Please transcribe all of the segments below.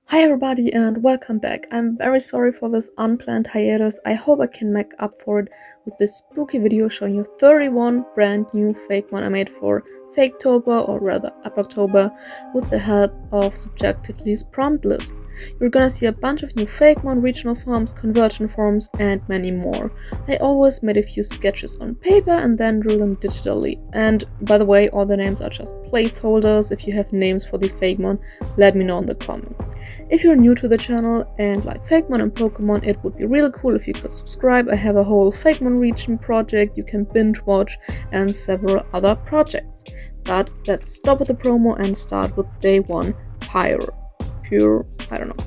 Hi everybody and welcome back. I'm very sorry for this unplanned hiatus. I hope I can make up for it with this spooky video showing you 31 brand new Fakemon I made for Faketober, or rather Apoctober, with the help of Subjectively's Promptlist. You're gonna see a bunch of new Fakemon, regional forms, conversion forms, and many more. I always made a few sketches on paper and then drew them digitally. And by the way, all the names are just placeholders. If you have names for these Fakemon, let me know in the comments. If you're new to the channel and like Fakemon and Pokemon, it would be really cool if you could subscribe. I have a whole Fakemon region project you can binge watch and several other projects. But let's stop with the promo and start with day 1, Pyre. I don't know.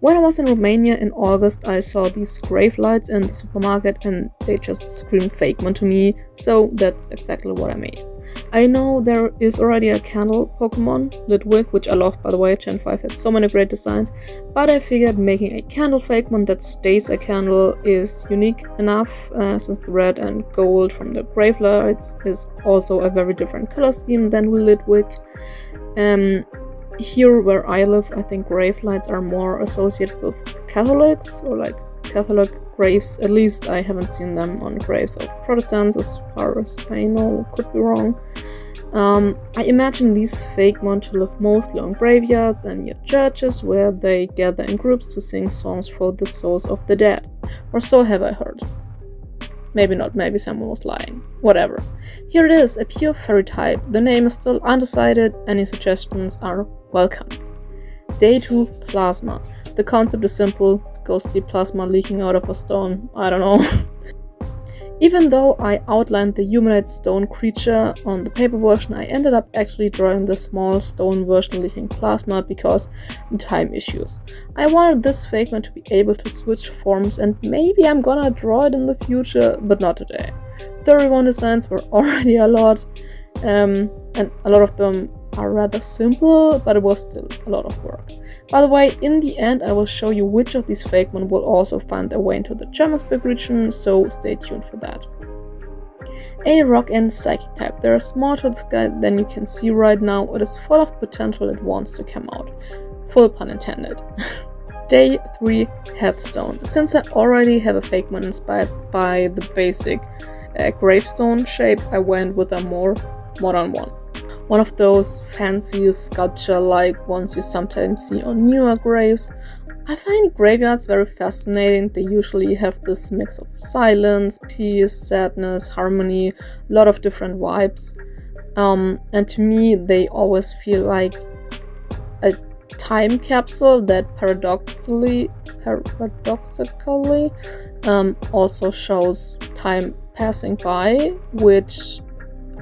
When I was in Romania in August, I saw these grave lights in the supermarket and they just screamed Fakemon to me, so that's exactly what I made. I know there is already a candle Pokemon, Litwick, which I love by the way. Gen 5 had so many great designs, but I figured making a candle Fakemon that stays a candle is unique enough, since the red and gold from the grave lights is also a very different color scheme than Litwick. Here where I live, I think grave lights are more associated with Catholics, or like Catholic graves. At least I haven't seen them on graves of Protestants, as far as I know, could be wrong. I imagine these Fakemon to live mostly on graveyards and near churches, where they gather in groups to sing songs for the souls of the dead. Or so have I heard. Maybe not, maybe someone was lying. Whatever. Here it is, a pure fairy type. The name is still undecided, any suggestions are welcomed. Day 2, Plasma. The concept is simple, ghostly plasma leaking out of a stone. I don't know. Even though I outlined the humanoid stone creature on the paper version, I ended up actually drawing the small stone version leaking plasma because of time issues. I wanted this Fakemon to be able to switch forms, and maybe I'm gonna draw it in the future, but not today. 31 designs were already a lot, and a lot of them are rather simple, but it was still a lot of work. By the way, in the end I will show you which of these Fakemon will also find their way into the Jermanzburg region, so stay tuned for that. A rock and psychic type. There is more to this guy than you can see right now. It is full of potential that wants to come out. Full pun intended. Day 3, Headstone. Since I already have a Fakemon inspired by the basic gravestone shape, I went with a more modern one. One of those fancy sculpture-like ones you sometimes see on newer graves. I find graveyards very fascinating. They usually have this mix of silence, peace, sadness, harmony, a lot of different vibes. And to me, they always feel like a time capsule that paradoxically also shows time passing by, which,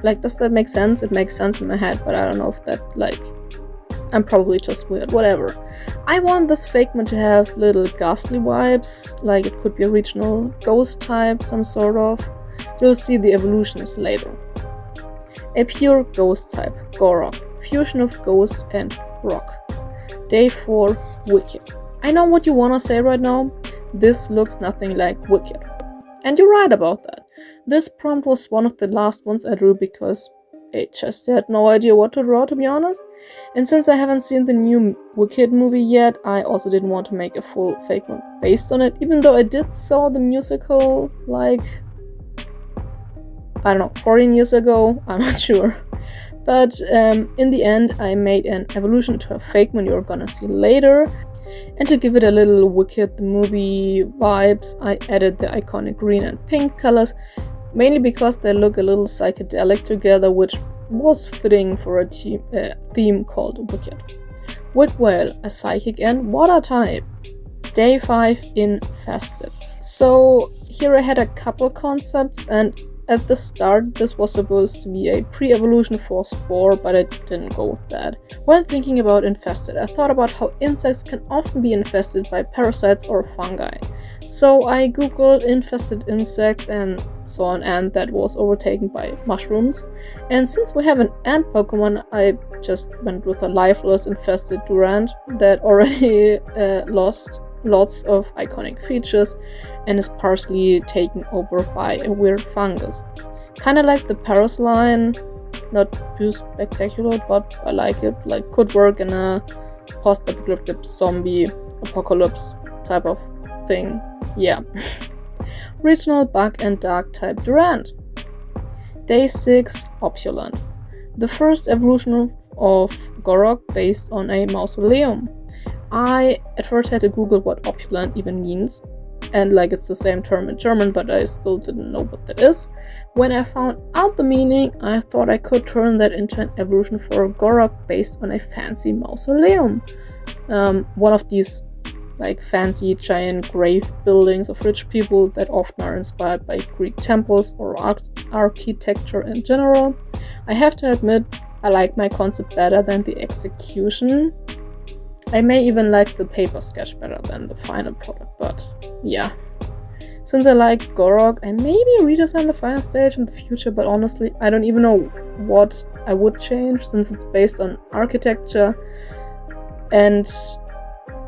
like, does that make sense? It makes sense in my head, but I don't know if that, like, I'm probably just weird, whatever. I want this Fakemon to have little ghastly vibes, like it could be a regional ghost type, some sort of. You'll see the evolutions later. A pure ghost type, Gorok, fusion of ghost and rock. Day 4, Wicked. I know what you wanna say right now. This looks nothing like Wicked. And you're right about that. This prompt was one of the last ones I drew because I just had no idea what to draw, to be honest. And since I haven't seen the new Wicked movie yet, I also didn't want to make a full Fakemon based on it, even though I did saw the musical, like, I don't know, 14 years ago, I'm not sure. But in the end, I made an evolution to a Fakemon you're gonna see later. And to give it a little Wicked the movie vibes, I added the iconic green and pink colors, mainly because they look a little psychedelic together, which was fitting for a theme called Wicked. Wick Whale, a psychic and water type. Day 5, Infested. So here I had a couple concepts, and at the start this was supposed to be a pre-evolution for Spore, but I didn't go with that. When thinking about Infested, I thought about how insects can often be infested by parasites or fungi. So I googled infested insects and saw an ant that was overtaken by mushrooms. And since we have an ant Pokemon, I just went with a lifeless infested Durant that already lost lots of iconic features and is partially taken over by a weird fungus. Kinda like the Paris line, Not too spectacular, but I like it. Like, could work in a post-apocalyptic zombie apocalypse type of thing. Yeah. Regional Bug and Dark type Durant. Day 6 Opulent. The first evolution of Gorok based on a mausoleum. I at first had to Google what opulent even means, and like it's the same term in German, but I still didn't know what that is. When I found out the meaning, I thought I could turn that into an evolution for a Gorok based on a fancy mausoleum. One of these like fancy giant grave buildings of rich people that often are inspired by Greek temples or architecture in general. I have to admit, I like my concept better than the execution. I may even like the paper sketch better than the final product, but yeah. Since I like Gorok, I maybe redesign the final stage in the future, but honestly, I don't even know what I would change since it's based on architecture and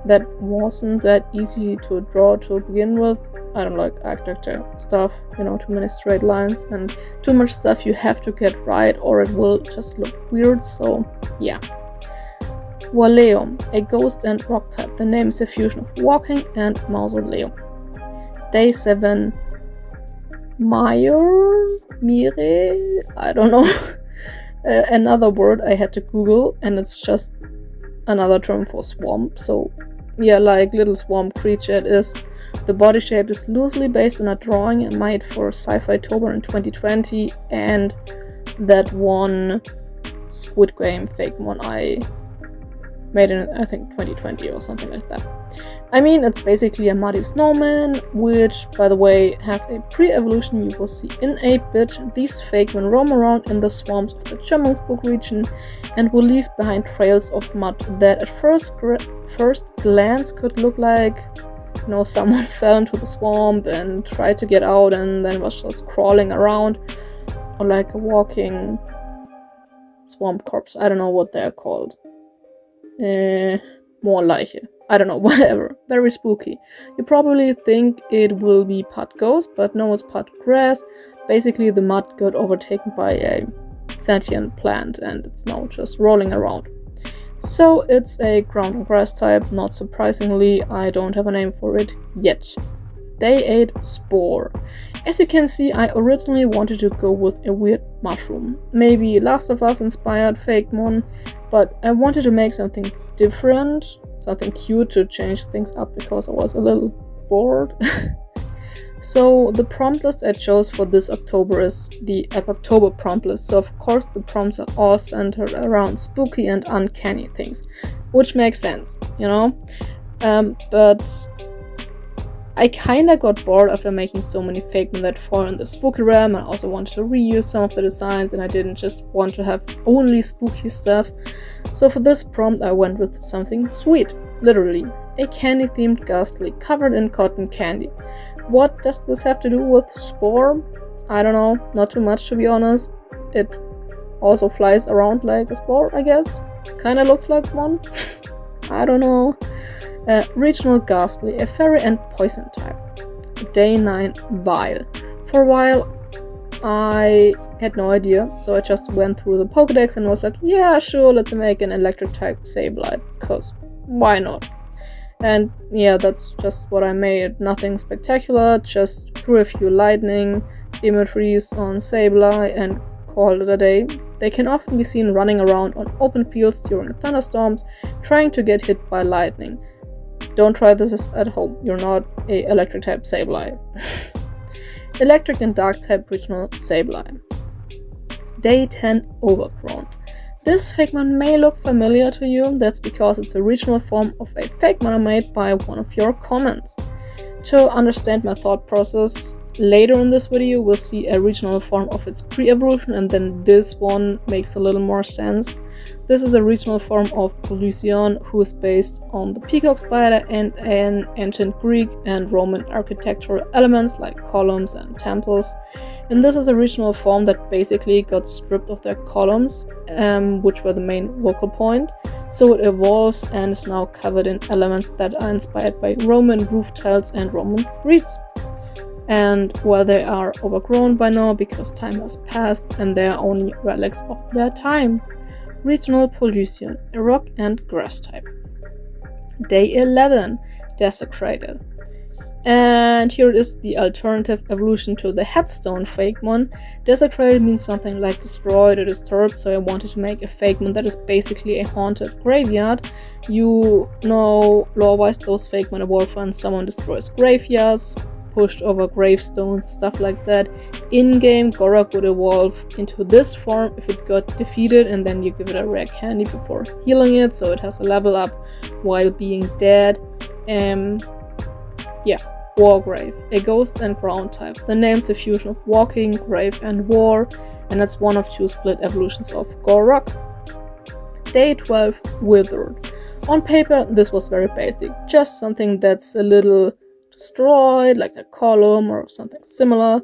that wasn't that easy to draw to begin with. I don't like architecture stuff, too many straight lines and too much stuff you have to get right or it will just look weird, so yeah. Waleum, a ghost and rock type. The name is a fusion of walking and mausoleum. Day 7 Mire? I don't know. Another word I had to Google, and it's just another term for swamp, so yeah, like little swamp creature it is. The body shape is loosely based on a drawing I made for Sci-Fi-tober in 2020 and that one Squid Game Fakemon I made in, I think, 2020 or something like that. I mean, it's basically a muddy snowman, which, by the way, has a pre-evolution you will see in a bit. These Fakemon roam around in the swamps of the Jermanzburg region and will leave behind trails of mud that at first glance could look like, someone fell into the swamp and tried to get out and then was just crawling around, or like a walking swamp corpse. I don't know what they're called. More like it. I don't know, whatever. Very spooky. You probably think it will be pot ghost, but no, it's pot grass. Basically, the mud got overtaken by a sentient plant and it's now just rolling around. So it's a ground and grass type. Not surprisingly, I don't have a name for it yet. Day 8 Spore. As you can see, I originally wanted to go with a weird mushroom. Maybe Last of Us inspired Fakemon, but I wanted to make something different, something cute to change things up because I was a little bored. So the prompt list I chose for this October is the Apoctober Promptlist. So of course the prompts are all centered around spooky and uncanny things, which makes sense, but I kinda got bored after making so many Fakemon that fall in the spooky realm. I also wanted to reuse some of the designs and I didn't just want to have only spooky stuff. So for this prompt I went with something sweet, literally. A candy themed ghastly covered in cotton candy. What does this have to do with Spore? I don't know, not too much to be honest. It also flies around like a spore, I guess. Kinda looks like one. I don't know. Regional Ghastly, a fairy and poison type. Day 9 Vial. For a while I had no idea, so I just went through the Pokédex and was like, yeah, sure, let's make an electric type Sableye, cause why not? And yeah, that's just what I made. Nothing spectacular, just threw a few lightning imageries on Sableye and called it a day. They can often be seen running around on open fields during thunderstorms, trying to get hit by lightning. Don't try this at home, you're not a electric type Sableye. Electric and dark type regional Sableye. Day 10 Overgrown. This Fakemon may look familiar to you, that's because it's a regional form of a Fakemon I made by one of your comments. To understand my thought process, later in this video we'll see a regional form of its pre-evolution and then this one makes a little more sense. This is a regional form of Pollution, who is based on the peacock spider and an ancient Greek and Roman architectural elements like columns and temples. And this is a regional form that basically got stripped of their columns, which were the main focal point. So it evolves and is now covered in elements that are inspired by Roman roof tiles and Roman streets. And well, they are overgrown by now because time has passed and they are only relics of their time. Regional pollution, a rock and grass type. Day 11, Desecrated. And here is the alternative evolution to the Headstone Fakemon. Desecrated means something like destroyed or disturbed, so I wanted to make a Fakemon that is basically a haunted graveyard. You know, lore-wise, those Fakemon evolve when someone destroys graveyards, pushed over gravestones, stuff like that. In-game, Gorak would evolve into this form if it got defeated, and then you give it a rare candy before healing it, so it has a level up while being dead. Wargrave, a ghost and ground type. The name's a fusion of walking, grave, and war, and it's one of 2 split evolutions of Gorak. Day 12, Withered. On paper, this was very basic, just something that's a little destroyed, like a column or something similar.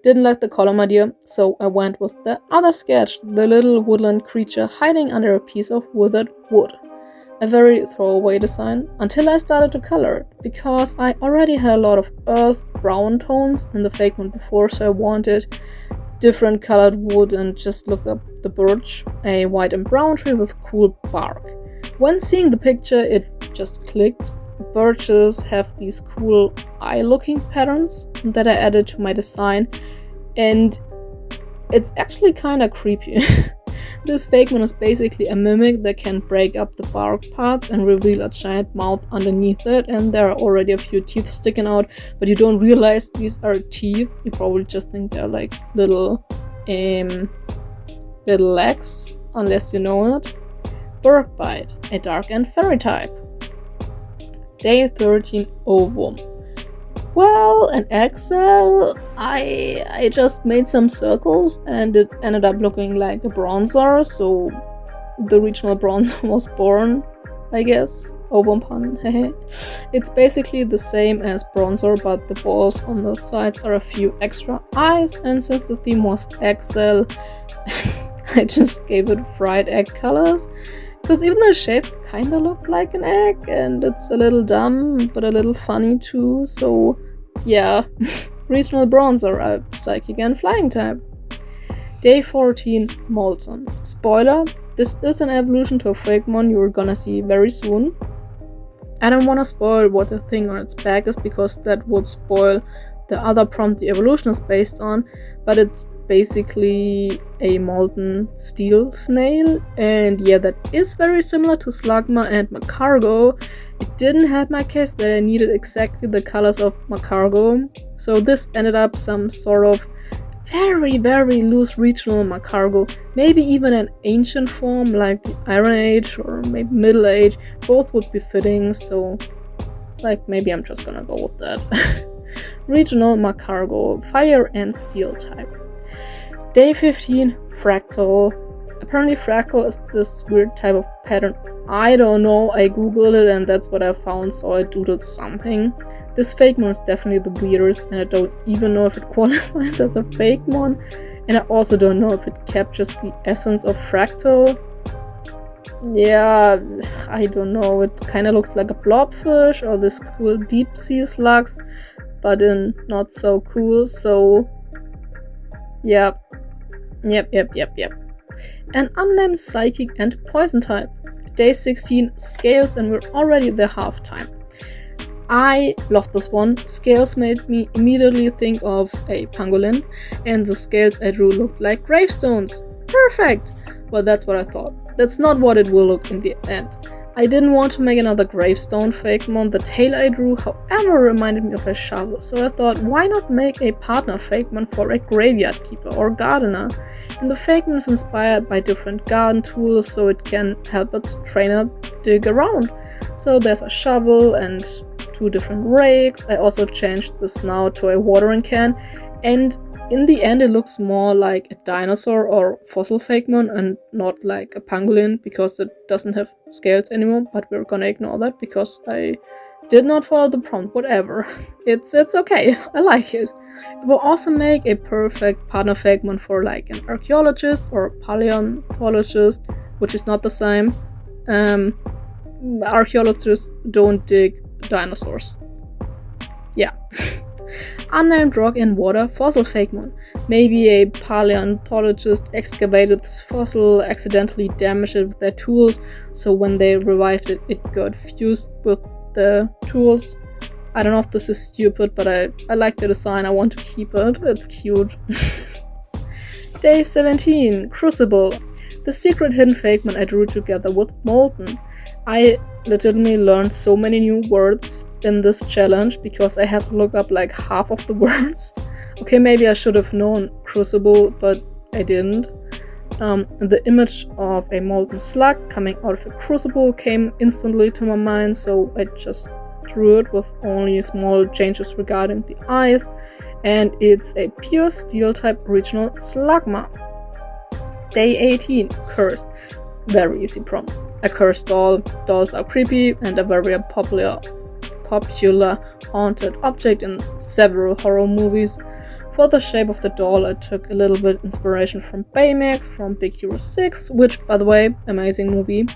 Didn't like the column idea, so I went with the other sketch, the little woodland creature hiding under a piece of withered wood. A very throwaway design, until I started to color it, because I already had a lot of earth brown tones in the Fakemon before, so I wanted different colored wood and just looked up the birch, a white and brown tree with cool bark. When seeing the picture, it just clicked. Birches have these cool eye-looking patterns that I added to my design, and it's actually kinda creepy. This Fakemon is basically a mimic that can break up the bark parts and reveal a giant mouth underneath it, and there are already a few teeth sticking out, but you don't realize these are teeth. You probably just think they're like little legs, unless you know it. Bergbite, a dark and fairy type. Day 13, Ovum. Well, an Excel, I just made some circles and it ended up looking like a bronzer, so the regional bronzer was born, I guess. Ovum pun, hehe. It's basically the same as bronzer, but the balls on the sides are a few extra eyes, and since the theme was Excel, I just gave it fried egg colors. Because even the shape kinda looked like an egg, and it's a little dumb, but a little funny too, so yeah. Regional bronzer, a psychic and flying type. Day 14, Molten. Spoiler, this is an evolution to a Fakemon you're gonna see very soon. I don't wanna spoil what the thing on its back is, because that would spoil the other prompt the evolution is based on, but it's basically a molten steel snail, and yeah, that is very similar to Slugma and Macargo. It didn't help my case that I needed exactly the colors of Macargo, so this ended up some sort of very, very loose regional Macargo, maybe even an ancient form like the Iron Age or maybe Middle Age. Both would be fitting, so like maybe I'm just gonna go with that. Regional Macargo, fire and steel type. Day 15, Fractal. Apparently Fractal is this weird type of pattern. I don't know, I googled it and that's what I found, so I doodled something. This Fakemon is definitely the weirdest, and I don't even know if it qualifies as a Fakemon, and I also don't know if it captures the essence of Fractal. Yeah, I don't know, it kinda looks like a blobfish or this cool deep sea slugs, but in not so cool, so Yep. An unnamed psychic and poison type. Day 16, Scales, and we're already there half time. I love this one. Scales made me immediately think of a pangolin, and the scales I drew looked like gravestones. Perfect! Well, that's what I thought. That's not what it will look in the end. I didn't want to make another gravestone Fakemon. The tail I drew, however, reminded me of a shovel, so I thought, why not make a partner Fakemon for a graveyard keeper or gardener? And the Fakemon is inspired by different garden tools, so it can help its trainer dig around. So there's a shovel and 2 different rakes. I also changed the snout to a watering can, and in the end it looks more like a dinosaur or fossil Fakemon and not like a pangolin, because it doesn't have scales anymore, but we're gonna ignore that because I did not follow the prompt, whatever. It's okay, I like it. It will also make a perfect partner Fakemon for like an archaeologist or paleontologist, which is not the same. Archaeologists don't dig dinosaurs. Yeah. Unnamed rock in water fossil Fakemon. Maybe a paleontologist excavated this fossil, accidentally damaged it with their tools, so when they revived it, it got fused with the tools. I don't know if this is stupid, but I like the design. I want to keep it. It's cute. Day 17. Crucible. The secret hidden Fakemon I drew together with Molten. I legitimately learned so many new words in this challenge because I had to look up like half of the words. Okay, maybe I should have known Crucible, but I didn't. The image of a molten slug coming out of a crucible came instantly to my mind, so I just drew it with only small changes regarding the eyes, and it's a pure steel type regional slugma. Day 18. Cursed. Very easy prompt. A cursed doll. Dolls are creepy and a very popular haunted object in several horror movies. For the shape of the doll, I took a little bit inspiration from Baymax from Big Hero 6, which, by the way, amazing movie.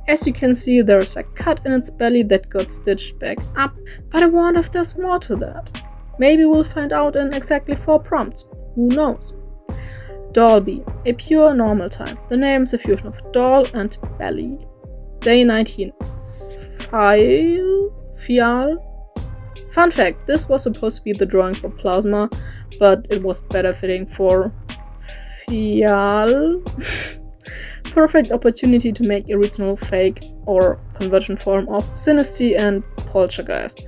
As you can see, there's a cut in its belly that got stitched back up, but I wonder if there's more to that. Maybe we'll find out in exactly 4 prompts. Who knows? Dolby, a pure normal type. The name is a fusion of doll and belly. Day 19. Phial. Fun fact, this was supposed to be the drawing for Plasma, but it was better fitting for Phial. Perfect opportunity to make a regional fake or conversion form of Sinisty and Poltergeist.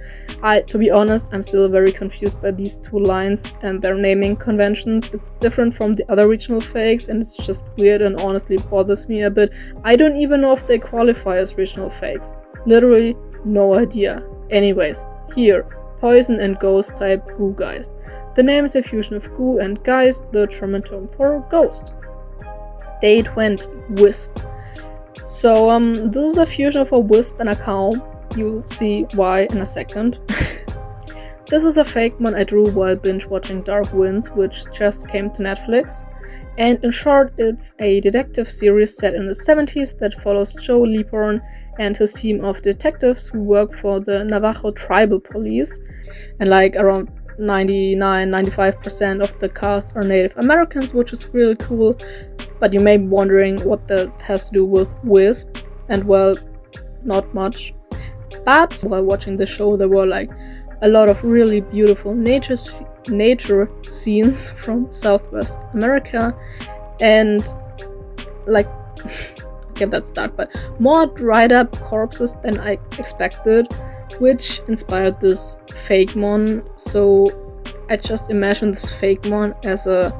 To be honest, I'm still very confused by these 2 lines and their naming conventions. It's different from the other regional fakes and it's just weird and honestly bothers me a bit. I don't even know if they qualify as regional fakes. Literally no idea. Anyways, here, Poison and Ghost type Goo Geist. The name is a fusion of Goo and Geist, the German term for ghost. Day 20. Wisp. So this is a fusion of a wisp and a cow. You'll see why in a second. This is a Fakemon I drew while binge watching Dark Winds, which just came to Netflix. And in short, it's a detective series set in the 70s that follows Joe Leaphorn and his team of detectives who work for the Navajo tribal police. And like around 99-95% of the cast are Native Americans, which is really cool. But you may be wondering what that has to do with Wisp, and well, not much. But while watching the show, there were like a lot of really beautiful nature scenes from Southwest America, and like okay, that's dark, but more dried up corpses than I expected, which inspired this Fakemon. So I just imagined this Fakemon as a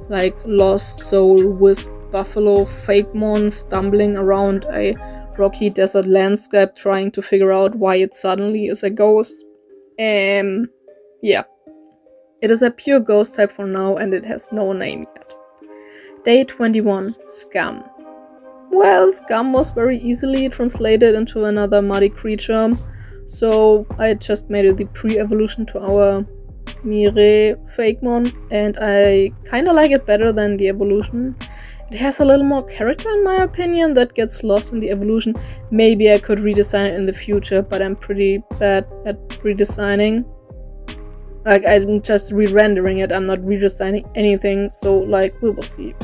like lost soul wisp buffalo Fakemon stumbling around a rocky desert landscape trying to figure out why it suddenly is a ghost. Yeah. It is a pure ghost type for now and it has no name yet. Day 21. Scum. Well, Scum was very easily translated into another muddy creature, so I just made it the pre-evolution to our Mire Fakemon, and I kinda like it better than the evolution. It has a little more character in my opinion that gets lost in the evolution. Maybe I could redesign it in the future, but I'm pretty bad at redesigning. Like, I'm just re-rendering it, I'm not redesigning anything, so like, we will see.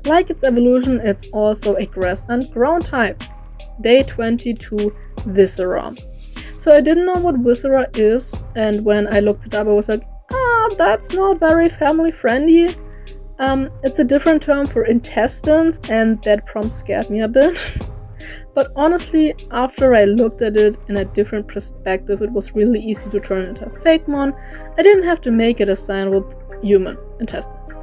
Like its evolution, it's also a grass and ground type. Day 22. Viscera. So I didn't know what Viscera is, and when I looked it up I was like, that's not very family friendly. It's a different term for intestines, and that prompt scared me a bit. But honestly, after I looked at it in a different perspective, it was really easy to turn into a Fakemon. I didn't have to make it a sign with human intestines.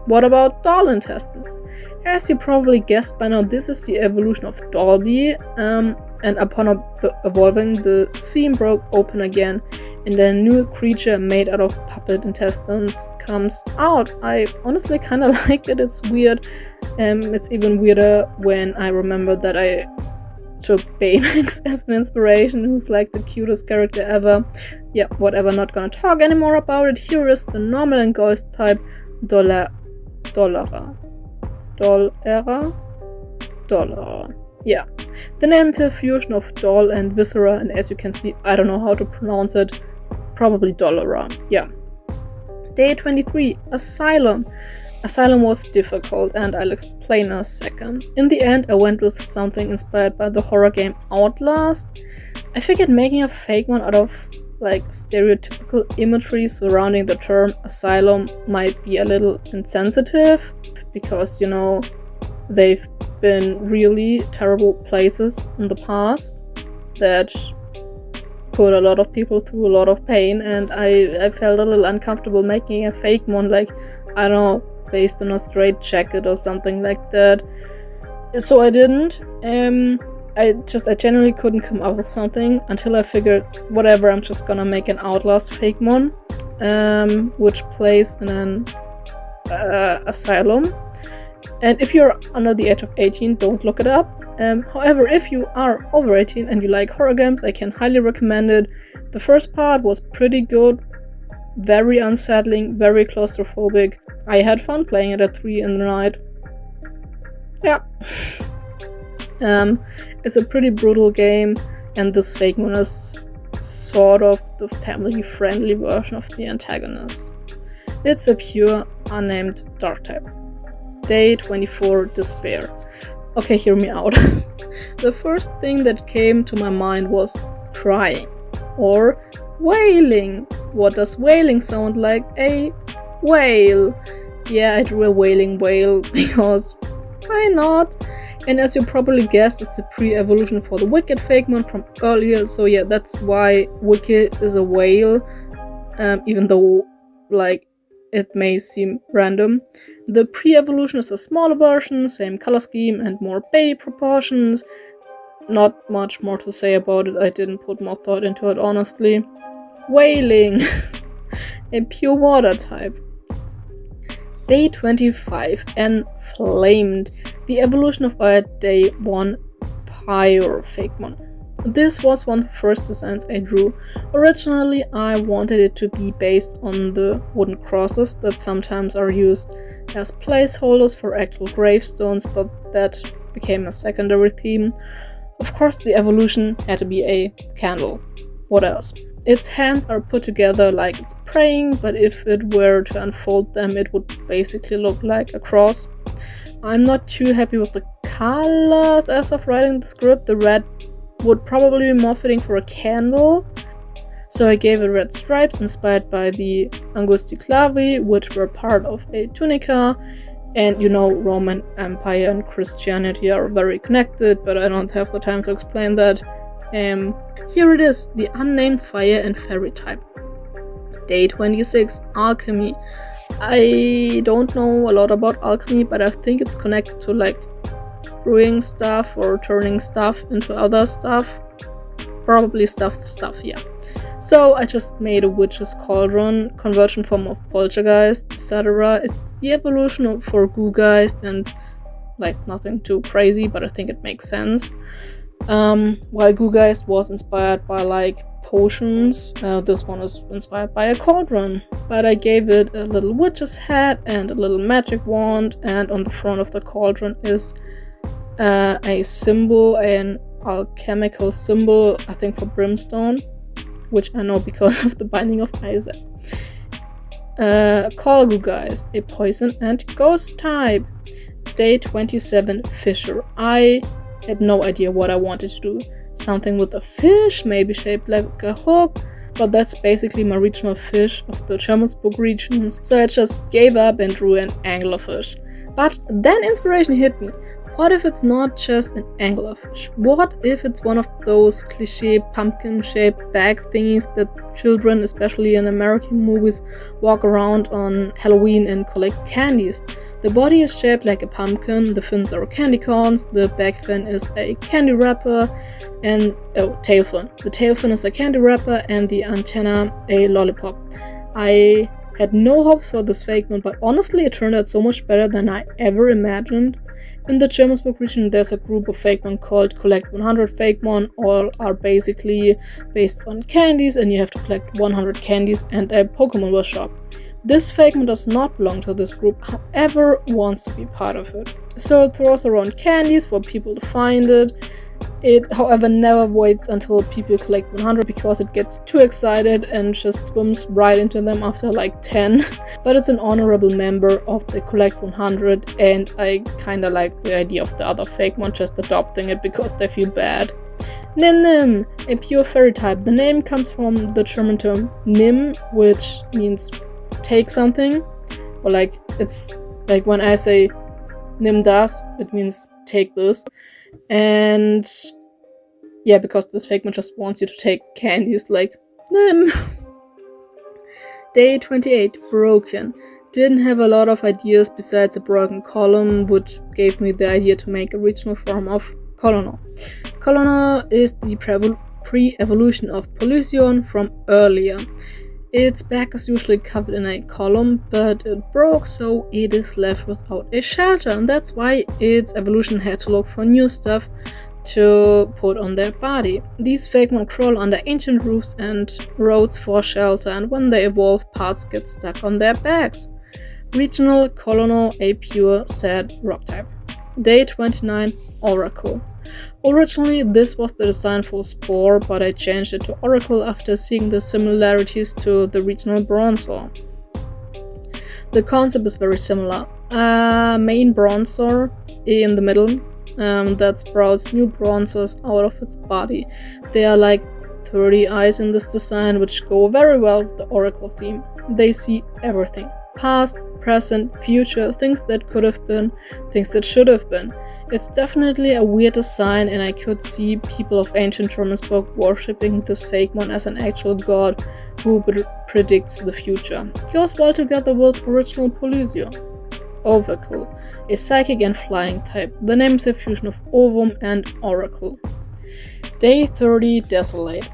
What about doll intestines? As you probably guessed by now, this is the evolution of Dolby, and upon evolving, the seam broke open again, and a new creature made out of puppet intestines comes out. I honestly kind of like it, it's weird. It's even weirder when I remember that I took Baymax as an inspiration, who's like the cutest character ever. Yeah, whatever, not gonna talk anymore about it. Here is the normal and ghost type Dollara. Yeah. The name is a fusion of doll and viscera, and as you can see, I don't know how to pronounce it. probably Dollara, yeah. Day 23, Asylum. Asylum was difficult, and I'll explain in a second. In the end, I went with something inspired by the horror game Outlast. I figured making a Fakemon out of like stereotypical imagery surrounding the term asylum might be a little insensitive, because, you know, they've been really terrible places in the past that put a lot of people through a lot of pain, and I felt a little uncomfortable making a Fakemon, like, I don't know, based on a straight jacket or something like that. So I didn't. I genuinely couldn't come up with something until I figured, whatever, I'm just gonna make an Outlast Fakemon, which plays in an asylum. And if you're under the age of 18, don't look it up. However, if you are over 18 and you like horror games, I can highly recommend it. The first part was pretty good, very unsettling, very claustrophobic. I had fun playing it at 3 in the night. Yeah. It's a pretty brutal game, and this Fakemon is sort of the family-friendly version of the antagonist. It's a pure, unnamed dark type. Day 24, Despair. Okay, hear me out. The first thing that came to my mind was crying, or wailing. What does wailing sound like? A whale. Yeah, I drew a wailing whale because why not? And as you probably guessed, it's a pre-evolution for the Wicked Fakemon from earlier, so yeah, that's why Wicked is a whale, even though, like, it may seem random. The pre-evolution is a smaller version, same color scheme and more baby proportions. Not much more to say about it, I didn't put more thought into it, honestly. Wailing. A pure water type. Day 25, Enflamed. The evolution of our Day 1 Pyre Fakemon. This was one of the first designs I drew. Originally, I wanted it to be based on the wooden crosses that sometimes are used as placeholders for actual gravestones, but that became a secondary theme. Of course, the evolution had to be a candle. What else? Its hands are put together like it's praying, but if it were to unfold them, it would basically look like a cross. I'm not too happy with the colors as of writing the script. The red would probably be more fitting for a candle, so I gave it red stripes inspired by the Angusticlavi, which were part of a tunica. And you know, Roman Empire and Christianity are very connected, but I don't have the time to explain that. Here it is, the unnamed fire and fairy type. Day 26, Alchemy. I don't know a lot about alchemy, but I think it's connected to like brewing stuff or turning stuff into other stuff. Probably stuff, yeah. So I just made a witch's cauldron, conversion form of poltergeist, etc. It's the evolution for Goo-Geist, and like nothing too crazy, but I think it makes sense. While Goo-Geist was inspired by like potions, this one is inspired by a cauldron. But I gave it a little witch's hat and a little magic wand, and on the front of the cauldron is a symbol, an alchemical symbol, I think for brimstone, which I know because of the Binding of Isaac. Call Goo-Geist, a poison and ghost type. Day 27, Fisher. I had no idea what I wanted to do. Something with a fish, maybe shaped like a hook, but that's basically my regional fish of the Jermanzburg regions, so I just gave up and drew an anglerfish. But then inspiration hit me. What if it's not just an anglerfish? What if it's one of those cliché pumpkin-shaped bag thingies that children, especially in American movies, walk around on Halloween and collect candies? The body is shaped like a pumpkin, the fins are candy corns, the back fin is a candy wrapper, and tail fin. The tail fin is a candy wrapper, and the antenna a lollipop. I had no hopes for this Fakemon, but honestly it turned out so much better than I ever imagined. In the Jermanzburg region, there's a group of Fakemon called Collect 100 Fakemon. All are basically based on candies, and you have to collect 100 candies and a Pokemon workshop. This Fakemon does not belong to this group, however, wants to be part of it. So it throws around candies for people to find it. It, however, never waits until people collect 100 because it gets too excited and just swims right into them after like 10. But it's an honorable member of the Collect 100, and I kinda like the idea of the other Fakemon just adopting it because they feel bad. Nim Nim, a pure fairy type. The name comes from the German term Nim, which means take something. Or like, it's like when I say Nim das, it means take this. And yeah, because this Fakemon just wants you to take candies like Nim. Day 28, broken. Didn't have a lot of ideas besides a broken column, which gave me the idea to make a regional form of Colonel. Colonel is the pre-evolution of Polysion from earlier. Its back is usually covered in a column, but it broke, so it is left without a shelter, and that's why its evolution had to look for new stuff to put on their body. These Fakemon crawl under ancient roofs and roads for shelter, and when they evolve, parts get stuck on their backs. Regional Colonel, a pure sad rock type. Day 29, Oracle. Originally, this was the design for Spore, but I changed it to Oracle after seeing the similarities to the regional Bronzor. The concept is very similar. Main Bronzor in the middle that sprouts new Bronzors out of its body. There are like 30 eyes in this design, which go very well with the Oracle theme. They see everything. Past, present, future, things that could have been, things that should have been. It's definitely a weird design, and I could see people of ancient Jermanzburg worshipping this Fakemon as an actual god who predicts the future. Goes well together with original Polysio. Overkill, a psychic and flying type. The name is a fusion of Ovum and Oracle. Day 30, Desolate.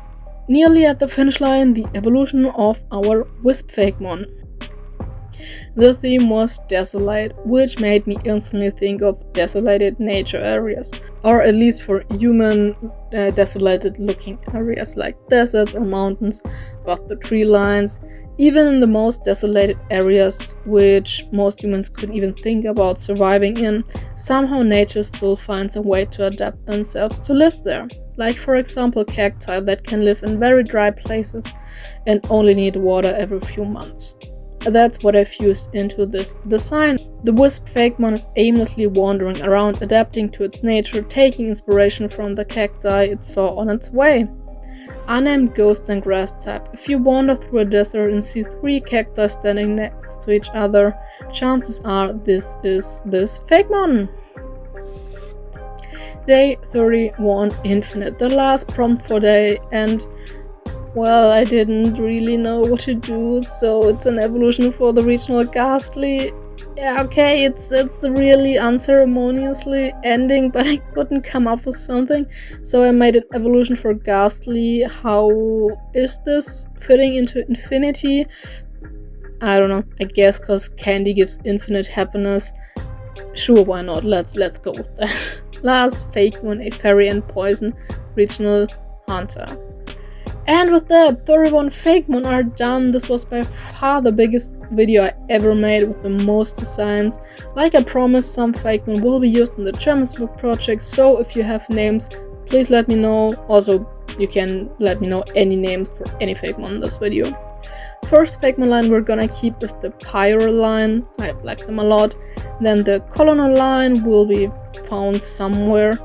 Nearly at the finish line, the evolution of our Wisp Fakemon. The theme was desolate, which made me instantly think of desolated nature areas, or at least for human desolated looking areas like deserts or mountains, but the tree lines. Even in the most desolated areas, which most humans couldn't even think about surviving in, somehow nature still finds a way to adapt themselves to live there. Like for example cacti that can live in very dry places and only need water every few months. That's what I fused into this design. The Wisp Fakemon is aimlessly wandering around, adapting to its nature, taking inspiration from the cacti it saw on its way. Unnamed ghost and grass type. If you wander through a desert and see 3 cacti standing next to each other, chances are this is this Fakemon. Day 31, Infinite. The last prompt for day, and well, I didn't really know what to do, so it's an evolution for the regional Ghastly. Yeah, okay, it's really unceremoniously ending, but I couldn't come up with something, so I made an evolution for Ghastly. How is this fitting into infinity? I don't know, I guess because candy gives infinite happiness. Sure, why not? Let's go with that. Last Fakemon, a fairy and poison regional hunter. And with that, 31 Fakemon are done. This was by far the biggest video I ever made with the most designs. Like I promised, some Fakemon will be used in the Jermanzburg project, so if you have names, please let me know. Also, you can let me know any names for any Fakemon in this video. First Fakemon line we're gonna keep is the Pyre line. I like them a lot. Then the Colonel line will be found somewhere.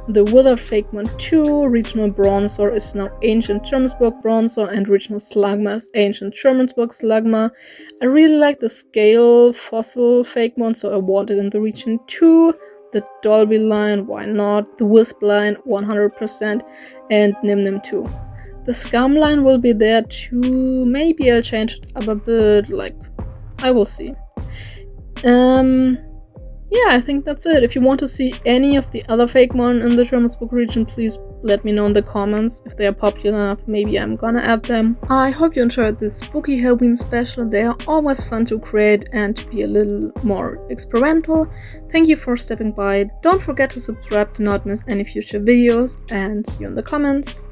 The Withered Fakemon 2, regional Bronzor is now ancient Jermanzburg Bronzor, and regional Slugma is ancient Jermanzburg Slugma. I really like the scale fossil Fakemon, so I want it in the region 2. The Dolby line, why not? The Wisp line, 100%, and Nim Nim 2. The Scum line will be there too. Maybe I'll change it up a bit, like, I will see. Yeah, I think that's it. If you want to see any of the other Fakemon in the Jermanzburg region, please let me know in the comments. If they are popular enough, maybe I'm gonna add them. I hope you enjoyed this spooky Halloween special. They are always fun to create and to be a little more experimental. Thank you for stepping by. Don't forget to subscribe to not miss any future videos, and see you in the comments.